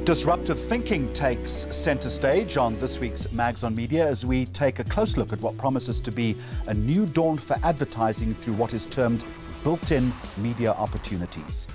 Disruptive thinking takes centre stage on this week's Mags on Media as we take a close look at what promises to be a new dawn for advertising through what is termed built-in media opportunities.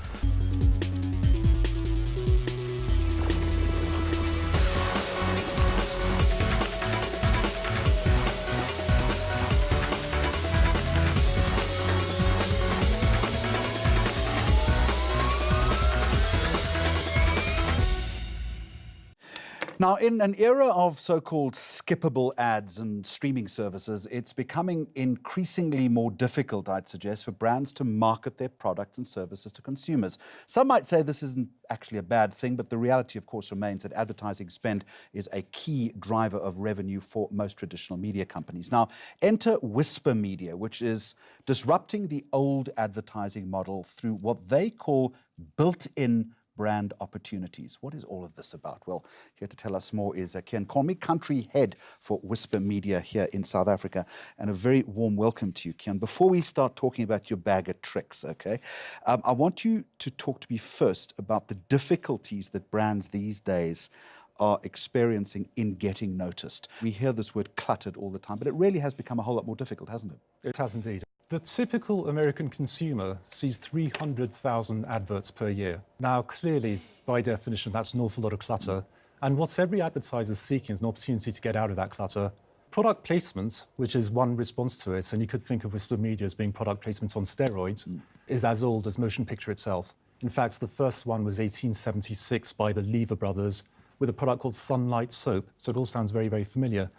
Now, in an era of so-called skippable ads and streaming services, it's becoming increasingly more difficult, I'd suggest, for brands to market their products and services to consumers. Some might say this isn't actually a bad thing, but the reality, of course, remains that advertising spend is a key driver of revenue for most traditional media companies. Now, enter Whisper Media, which is disrupting the old advertising model through what they call built-in brand opportunities. What is all of this about? Well, here to tell us more is Kian Cormy, country head for Whisper Media here in South Africa. And a very warm welcome to you, Kian. Before we start talking about your bag of tricks, okay, I want you to talk to me first about the difficulties that brands these days are experiencing in getting noticed. We hear this word cluttered all the time, but it really has become a whole lot more difficult, hasn't it? It has indeed. The typical American consumer sees 300,000 adverts per year. Now, clearly, by definition, that's an awful lot of clutter. And what every advertiser is seeking is an opportunity to get out of that clutter. Product placement, which is one response to it, and you could think of Whisper Media as being product placement on steroids, is as old as motion picture itself. In fact, the first one was 1876 by the Lever brothers with a product called Sunlight Soap. So it all sounds very, very familiar.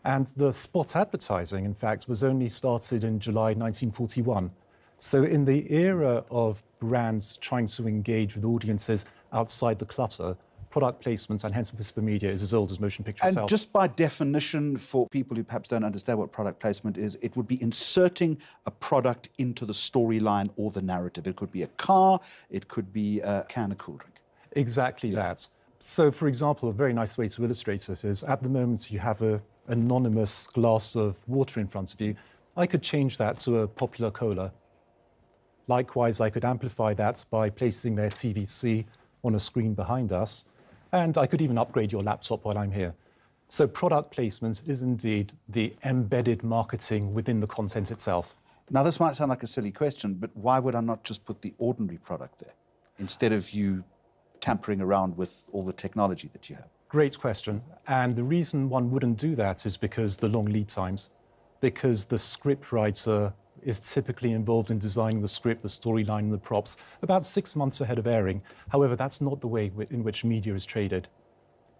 And the spot advertising, in fact, was only started in July 1941. So in the era of brands trying to engage with audiences outside the clutter, product placement, and hence Whisper Media, is as old as motion picture itself. And just by definition, for people who perhaps don't understand what product placement is, it would be inserting a product into the storyline or the narrative. It could be a car, it could be a can of cool drink. Exactly that. So, for example, a very nice way to illustrate it is, at the moment you have an anonymous glass of water in front of you. I could change that to a popular cola. Likewise, I could amplify that by placing their TVC on a screen behind us, and I could even upgrade your laptop while I'm here. So product placement is indeed the embedded marketing within the content itself. Now, this might sound like a silly question, but why would I not just put the ordinary product there instead of you tampering around with all the technology that you have? Great question. And the reason one wouldn't do that is because the long lead times, because the script writer is typically involved in designing the script, the storyline, and the props about 6 months ahead of airing. However, that's not the way in which media is traded,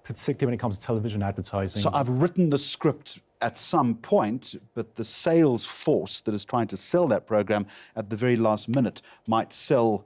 particularly when it comes to television advertising. So I've written the script at some point, but the sales force that is trying to sell that program at the very last minute might sell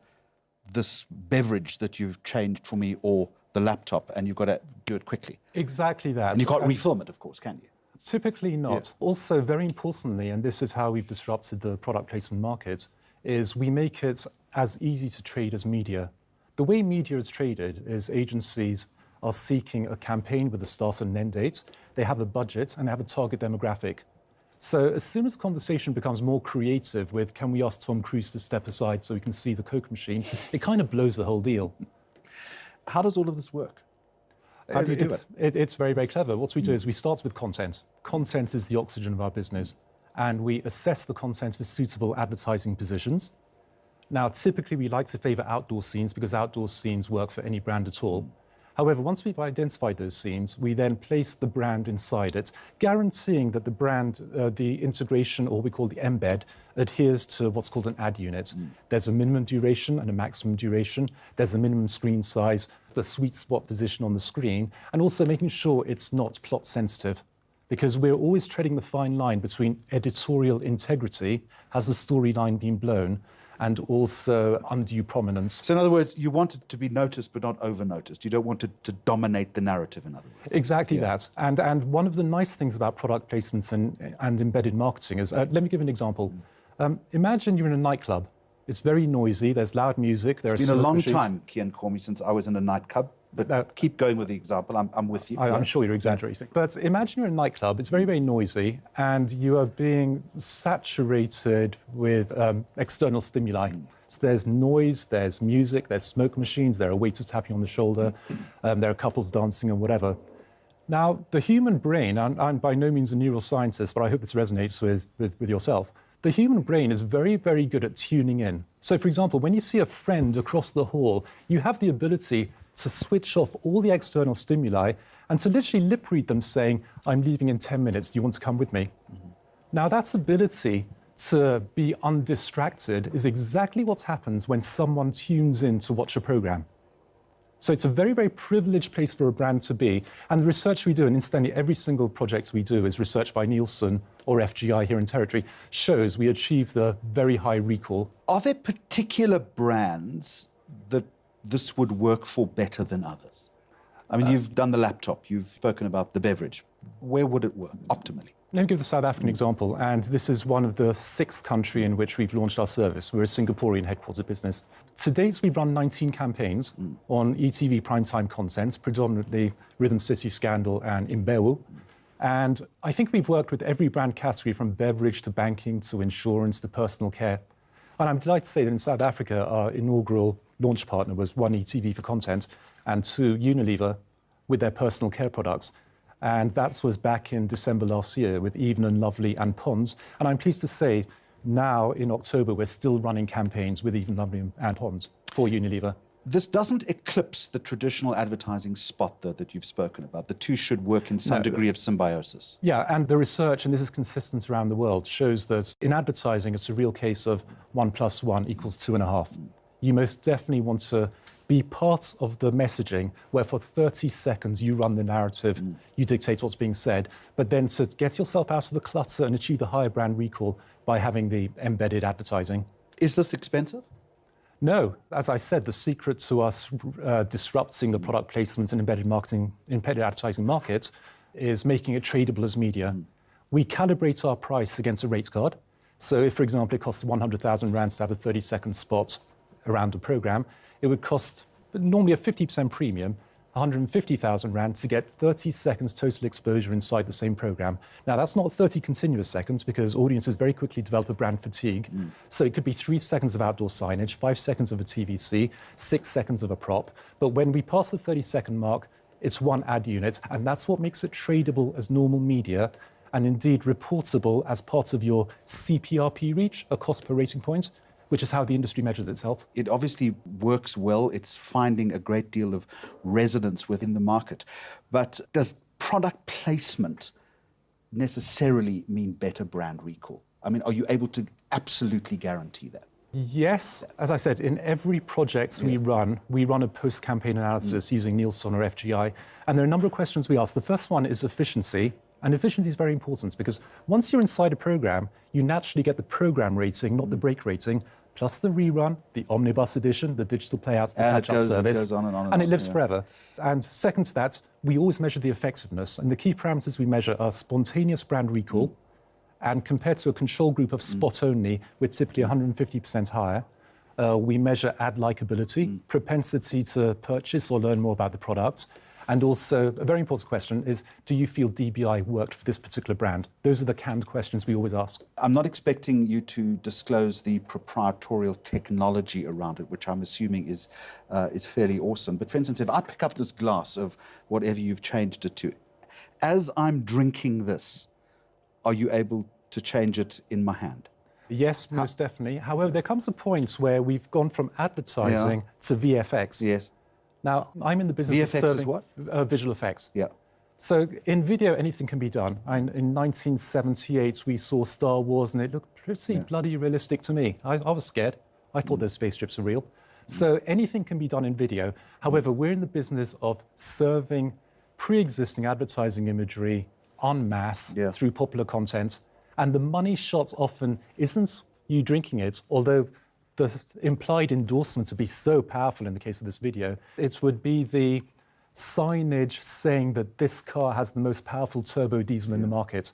this beverage that you've changed for me or the laptop, and you've got to do it quickly. Exactly that. And you can't refilm it, of course, can you? Typically not. Yeah. Also, very importantly, and this is how we've disrupted the product placement market, is we make it as easy to trade as media. The way media is traded is agencies are seeking a campaign with a start and end date. They have a budget and they have a target demographic. So as soon as conversation becomes more creative with, can we ask Tom Cruise to step aside so we can see the Coke machine, it kind of blows the whole deal. How does all of this work? How do you do it? It's very, very clever. What we do is we start with content. Content is the oxygen of our business, and we assess the content for suitable advertising positions. Now, typically, we like to favor outdoor scenes because outdoor scenes work for any brand at all. However, once we've identified those scenes, we then place the brand inside it, guaranteeing that the brand, the integration, or we call the embed, adheres to what's called an ad unit. There's a minimum duration and a maximum duration. There's a minimum screen size, the sweet spot position on the screen, and also making sure it's not plot sensitive, because we're always treading the fine line between editorial integrity, has the storyline been blown, and also undue prominence. So in other words, you want it to be noticed but not over-noticed. You don't want it to dominate the narrative, in other words. Exactly that. And one of the nice things about product placements and embedded marketing is, let me give an example. Imagine you're in a nightclub. It's very noisy, there's loud music, It's been a long time, Kian Cormy, since I was in a nightclub. But keep going with the example, I'm with you. I'm sure you're exaggerating. But imagine you're in a nightclub, it's very, very noisy, and you are being saturated with external stimuli. So there's noise, there's music, there's smoke machines, there are waiters tapping on the shoulder, there are couples dancing and whatever. Now, the human brain, I'm by no means a neuroscientist, but I hope this resonates with yourself. The human brain is very, very good at tuning in. So, for example, when you see a friend across the hall, you have the ability to switch off all the external stimuli and to literally lip read them saying, I'm leaving in 10 minutes, do you want to come with me? Now, that ability to be undistracted is exactly what happens when someone tunes in to watch a program. So it's a very, very privileged place for a brand to be. And the research we do, and incidentally, every single project we do is research by Nielsen or FGI here in territory, shows we achieve the very high recall. Are there particular brands that this would work for better than others? I mean, you've done the laptop, you've spoken about the beverage. Where would it work optimally? Let me give the South African example, and this is one of the 6th country in which we've launched our service. We're a Singaporean headquartered business. To date, we've run 19 campaigns on ETV primetime content, predominantly Rhythm City Scandal and Imbewu. And I think we've worked with every brand category from beverage to banking to insurance to personal care. And I'm delighted to say that in South Africa, our inaugural launch partner was 1 ETV for content and 2 Unilever with their personal care products. And that was back in December last year with Even and Lovely and Pond's. And I'm pleased to say now in October, we're still running campaigns with Even Lovely and Pond's for Unilever. This doesn't eclipse the traditional advertising spot, though, that you've spoken about. The two should work in some degree of symbiosis. Yeah, and the research, and this is consistent around the world, shows that in advertising, it's a real case of 1 + 1 = 2.5. You most definitely want to be part of the messaging where for 30 seconds you run the narrative, you dictate what's being said, but then to get yourself out of the clutter and achieve a higher brand recall by having the embedded advertising. Is this expensive? No. As I said, the secret to us disrupting the product placement and embedded advertising market is making it tradable as media. We calibrate our price against a rate card. So if, for example, it costs 100,000 rands to have a 30-second spot around a program, it would cost normally a 50% premium, 150,000 rand to get 30 seconds total exposure inside the same program. Now, that's not 30 continuous seconds because audiences very quickly develop a brand fatigue. So it could be 3 seconds of outdoor signage, 5 seconds of a TVC, 6 seconds of a prop. But when we pass the 30-second mark, it's 1 ad unit, and that's what makes it tradable as normal media and indeed reportable as part of your CPRP reach, a cost per rating point, which is how the industry measures itself. It obviously works well. It's finding a great deal of resonance within the market. But does product placement necessarily mean better brand recall? I mean, are you able to absolutely guarantee that? Yes. As I said, in every project we run a post-campaign analysis using Nielsen or FGI. And there are a number of questions we ask. The first one is efficiency. And efficiency is very important because once you're inside a program, you naturally get the program rating, not the break rating, plus the rerun, the omnibus edition, the digital playouts, the catch-up service. It goes on and on. And it lives forever. And second to that, we always measure the effectiveness. And the key parameters we measure are spontaneous brand recall. And compared to a control group of spot only, we're typically 150% higher. We measure ad likability, propensity to purchase or learn more about the product. And also, a very important question is, do you feel DBI worked for this particular brand? Those are the canned questions we always ask. I'm not expecting you to disclose the proprietary technology around it, which I'm assuming is fairly awesome. But for instance, if I pick up this glass of whatever you've changed it to, as I'm drinking this, are you able to change it in my hand? Yes, most definitely. However, there comes a point where we've gone from advertising to VFX. Yes. Now, I'm in the business of VFX serving is what? Visual effects. Yeah. So in video, anything can be done. In 1978, we saw Star Wars, and it looked pretty bloody realistic to me. I was scared. I thought those spaceships were real. So anything can be done in video. However, we're in the business of serving pre-existing advertising imagery en masse through popular content. And the money shot often isn't you drinking it, although the implied endorsement would be so powerful in the case of this video. It would be the signage saying that this car has the most powerful turbo diesel in the market.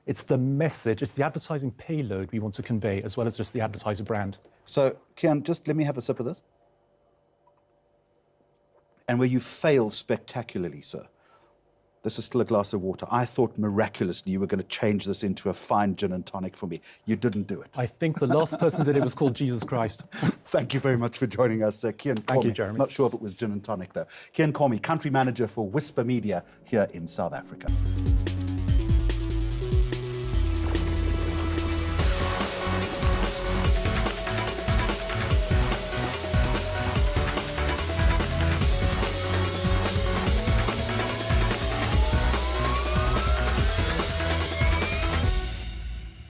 It's the message, it's the advertising payload we want to convey, as well as just the advertiser brand. So, Kian, just let me have a sip of this. And where you fail spectacularly, sir, this is still a glass of water. I thought miraculously you were going to change this into a fine gin and tonic for me. You didn't do it. I think the last person did it was called Jesus Christ. Thank you very much for joining us, Kian Comey. Thank you, Jeremy. Not sure if it was gin and tonic, though. Kian Comey, country manager for Whisper Media here in South Africa.